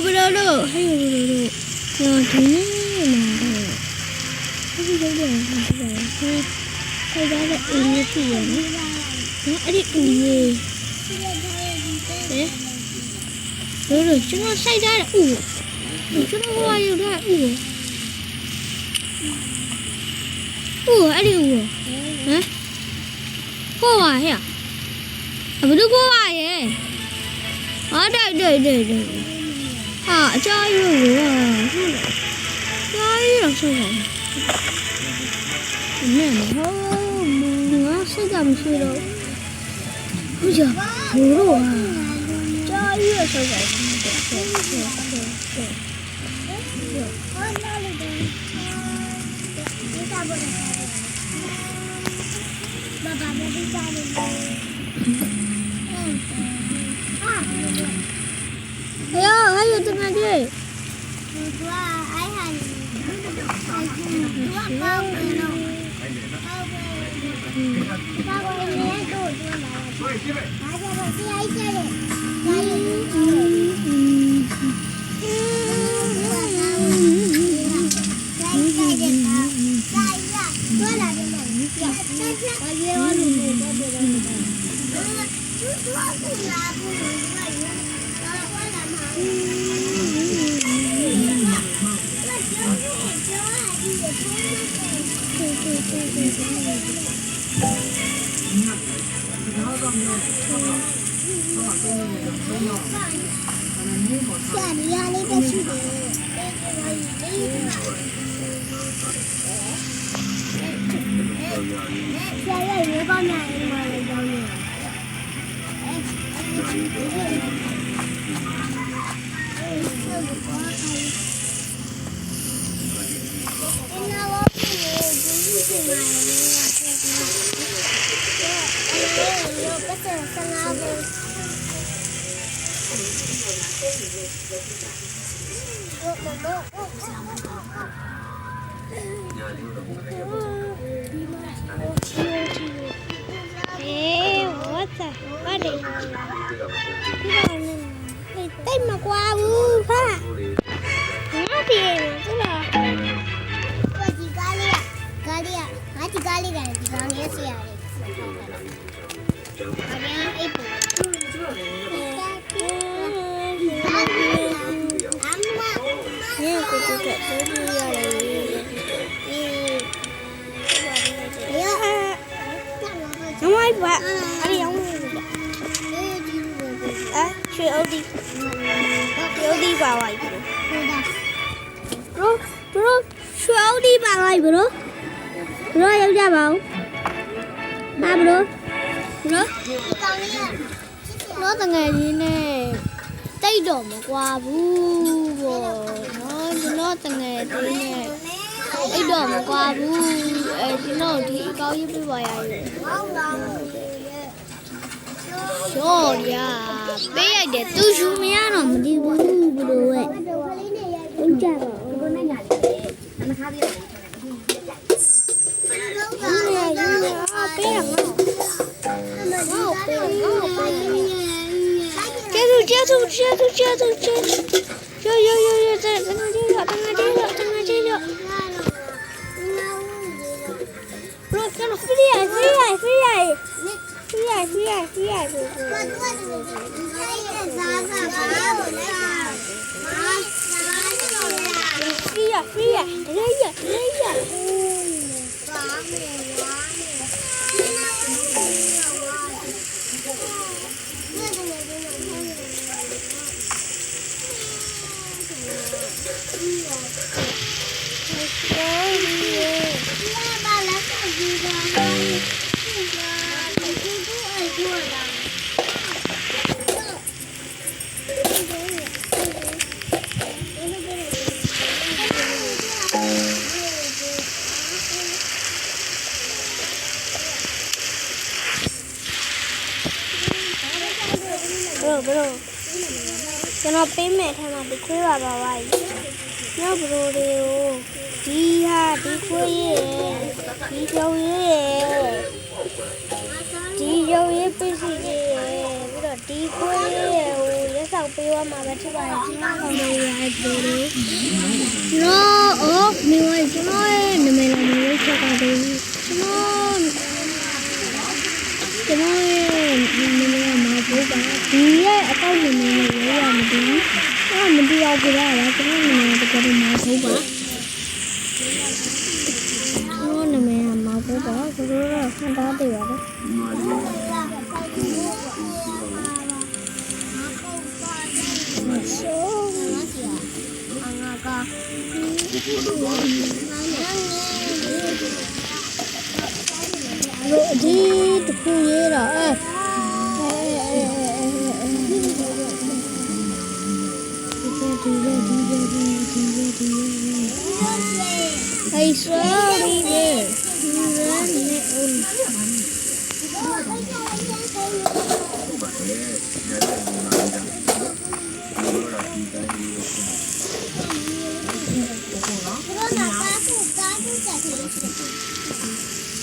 bro hay rồi thì cái gì đây đó là như thế nó đi gì đấy rồi chúng nó xây ra là chúng nó hoa nhiều ra đi hả hoa à mà đứa hoa vậy ở đây chơi rồi chơi làm sao vậy nè mà nó sẽ làm sao đâu bây giờ ngủ rồi chơi rồi sao vậy ayo tengah dia. Tên mà qua bự ha nó thì tức là qua chỉ gali hả chỉ gali cái gì đó nghe xí à đấy nè cô chú chạy tới đi ra đây không ai bạn anh giống chơi đi vào này bro chơi đi vào này bro em ra vào ba bro nó từ ngày gì nè tay đổ mà qua bu nó từ ngày gì nè tay đổ mà qua bu nó thì có giúp cái bài này trời ơi bây giờ để tôi xuống mía nó mà đi bu đồ ấy đúng chưa bro cho nó bé mẹ thay mà bị khuya vào vậy nhớ bro đều đi ha đi khuya đi đâu vậy đi đâu vậy bây giờ đi khuya လောက်ပေးရမှာပဲဖြစ်ပါတယ်ကျွန်တော်တို့ရိုက်ပြီးတော့ နော်အော်နေဝိုင်းကျွန်တော်ရဲ့နာမည်လာမျိုးချက်ပါတယ်ကျွန်တော်ရဲ့နာမည်မှာပို့ပါဒီရဲ့အကောင့်နာမည်ကိုရမသိဘူးမတရားကြရလားကျွန်တော်နာမည်တကယ်မှာပို့ပါကျွန်တော်နာမည်မှာပို့ပါဆိုတော့ခန့်သားတယ်ပါဒီတခုရေးတာI sorry there.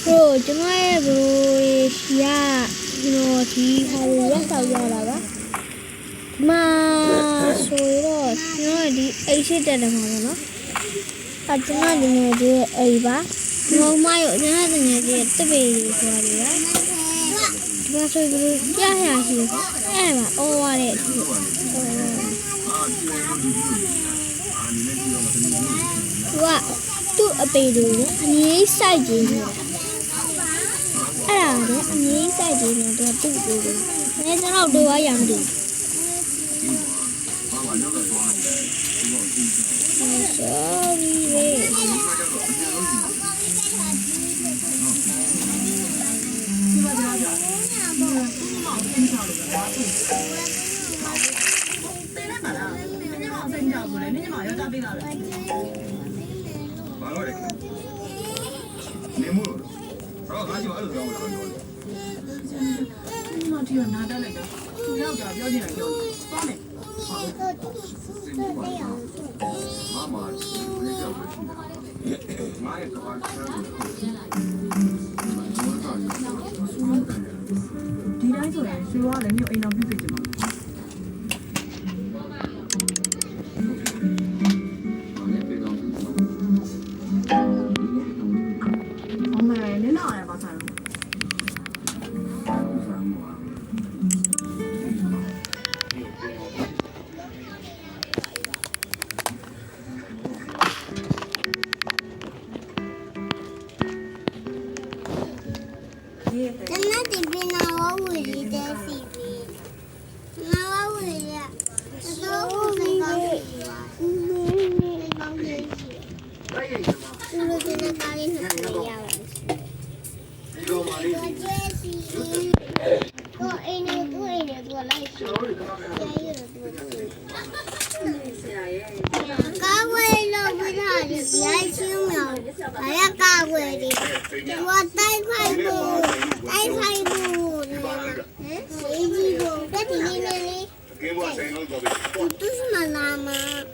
Bro, chúng ơi rồi ya, nó thì hay rất sao ya là đó. Mà rồi đó, nó đi ấy sẽ để làm gì nó? À chúng nó đi nghe đi ấy ba, nó mai ở nhà thì nghe đi tới về rồi đi á. Mà rồi rồi ya ya gì? Em mà ô à đấy. Wow, tụi ở bên đường anh ấy sai gì nữa? À đấy, anh ấy sai gì nữa? Tụi tụi đường, nên nó đâu đưa vào đi. Sorry về. Đi đấy rồi, suy qua lấy nhiều anh nào biết gì chứ mà. Ông mày đến nào này bà sao? Nó thì bên nào có người đi đây gì nó có người ạ nó có người con gì con gì tôi đi nó cao lên học này giàu có ai này tôi lại cá quay lo với thằng thì ai siêu nhỏ phải là cá quay đi qua tay phải bù cái gì rồi cái gì đi này tôi mà làm mà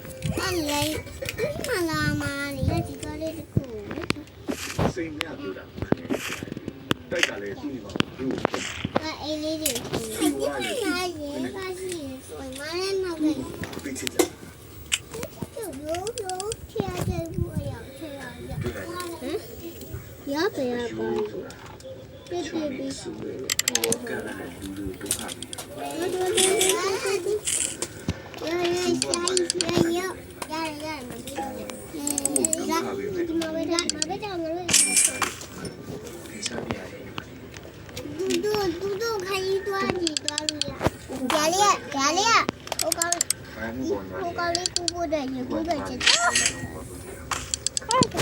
anh lấy mà làm mà thì cái gì có đây được khổ sinh nha tôi đã tất cả lấy gì mà đủ cái anh ấy được cái này gì cái gì rồi mà lên mà về bị chết rồi Lố kia chơi vui à chơi à nhớ về à bà biết biết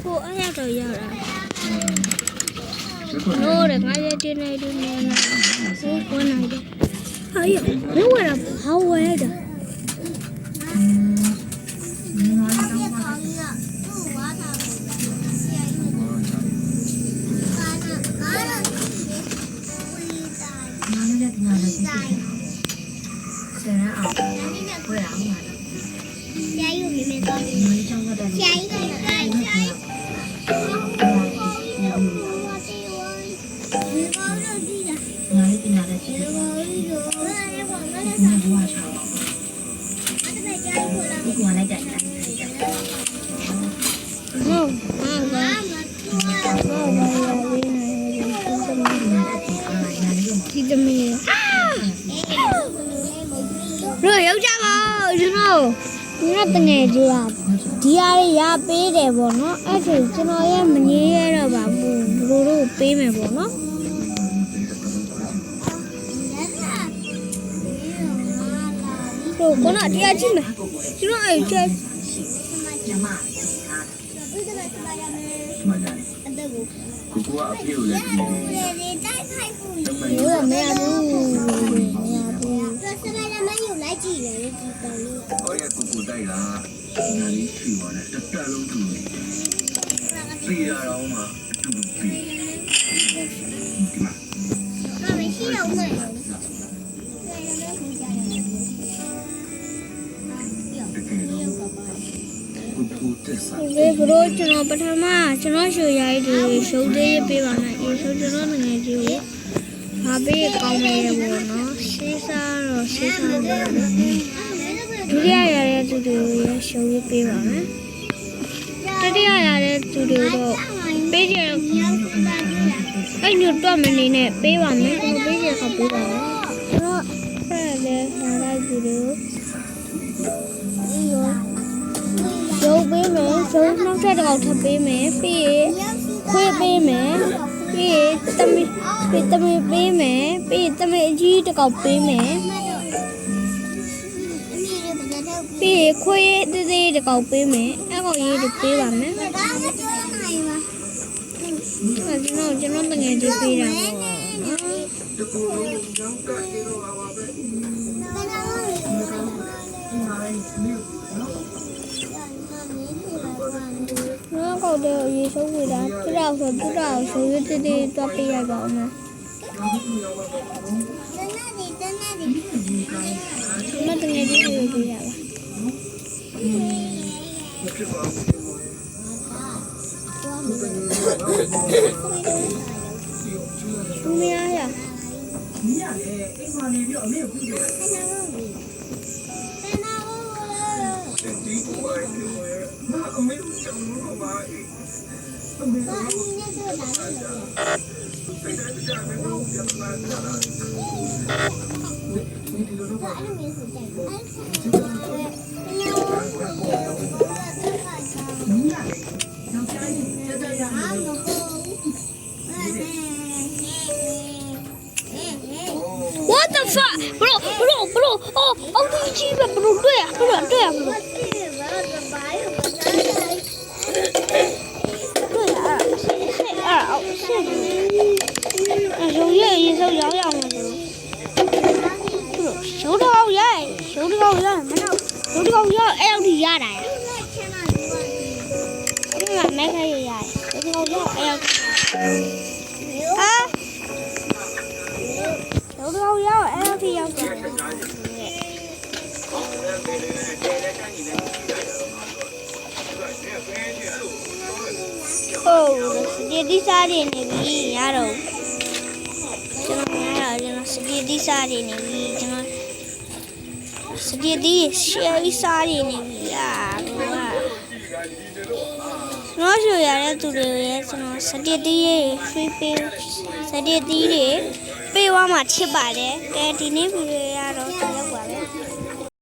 cô ở nhà rồi giờ rồi nô để ngay trên này đi nè con này đi thấy không nếu mà là hao quê rồi ဝင်လိုက်တယ် ဟုတ်ဟာဘာဒီသမီးတို့ရောက်ကြပါကျွန်တော်တငယ်ကြီးอ่ะဒီအားရပေးတယ်ပေါ့နော်အဲ့ဒါကျွန်တော်ရဲ့မငြင်းရတော့ပါဘူးဘလိုတို့ပေးမယ်ပေါ့နော်တို့ကတရားကြည့်မယ်ကျွန်တော်အဲ့ချက် ညီမ ကိုကအပြေကိုလည်းဒီလို ရောမရဘူး ဟောရကိုတိုက်တာညာလေးဖြူသွားတယ်တက်တက်လုံးတူနေပြေးရအောင်မှအတူတူပြေးဒီမှာတကယ်တော့ကိုတက်စား ဒီဘလို့ကျွန်တော်ပထမကျွန်တော်ရှူရိုက်ဒီရှုပ်သေးပေးပါမယ်အေးရှုပ်ကျွန်တော်ငယ်ကြီးကိုဘာပေးကောင်းမယ်ပေါ့နော်ဆေးစားတော့ဆေးစားတယ်ဒုတိယရတဲ့သူတွေရရှုပ်ရေးပေးပါမယ်တတိယရတဲ့သူတွေတော့ပေးကြအဲ့ညတော့မနေနဲ့ပေးပါမယ်ကျွန်တော်ပေးကြခပေးပါမယ်ကျွန်တော်ဖရက်လည်းလာလိုက်သူတွေရုပ်ပေးမယ်ရုပ်နောက်ထပ်တစ်ခေါက်ထပ်ပေးမယ်ပြီးရင်ခွေးပေးမယ်ပြီးရင်သမီးပေးမယ်ပြီးရင်သမီးအကြီးတစ်ခေါက်ပေးမယ်ပြီးရင်ခွေးသေးသေးတစ်ခေါက်ပေးမယ်အဲ့ကောင်ရေးတွေပေးပါမယ်ကျွန်တော်တကယ်ကြီးပေးတာပေါ့နော်ကောက်တဲ့ရေဆုံးဝေးတာသူတော်ဆိုရွေးတေးတွားပေးရပါအောင်နော်မတငယ်ကြီးကိုပေးရပါသူမရရ ညီရလေအိမ်မှာနေပြီးတော့အမေကိုပြည့်တယ် ဒီကိုဝိုင်းနေမှာအမေတို့ကြောင့်လို့ပါအမေတို့စိတ်ဓာတ်ကြမယ်လို့ပြန်လာတာဒီလိုတော့ပါ ညီရလေနောက်ကျရင်တက်တက်ရမယ် What the fuck bro ohဒီကြီးပဲ bro တွေ့ရ bro တွေ့ရ bro ရုံးရဲ့ရေစုပ်ရောက်အောင်လို့ရုံးတော့ရိုက်မနော်ရုံးတော့ရိုက်အဲ့လိုရတာဒီမှာမဲခဲရရတယ်ရုံးတော့အဲ့လိုဟာရုံးတော့ရောက်အဲ့လိုရောက်တယ်ဟုတ်ဒီစားနေပြီရတော့ကျွန်တော်စတီဒီစားနေပြီကျွန်တော်စတီဒီရှယ်ရီစားနေပြီကျွန်တော်ရှိရတဲ့သူတွေရဲ့ကျွန်တော်စတီဒီရဲ့ရွှေပေးစတီဒီတွေပေးသွားမှချစ်ပါတယ်ကဲဒီနေ့ဗီဒီယိုရတော့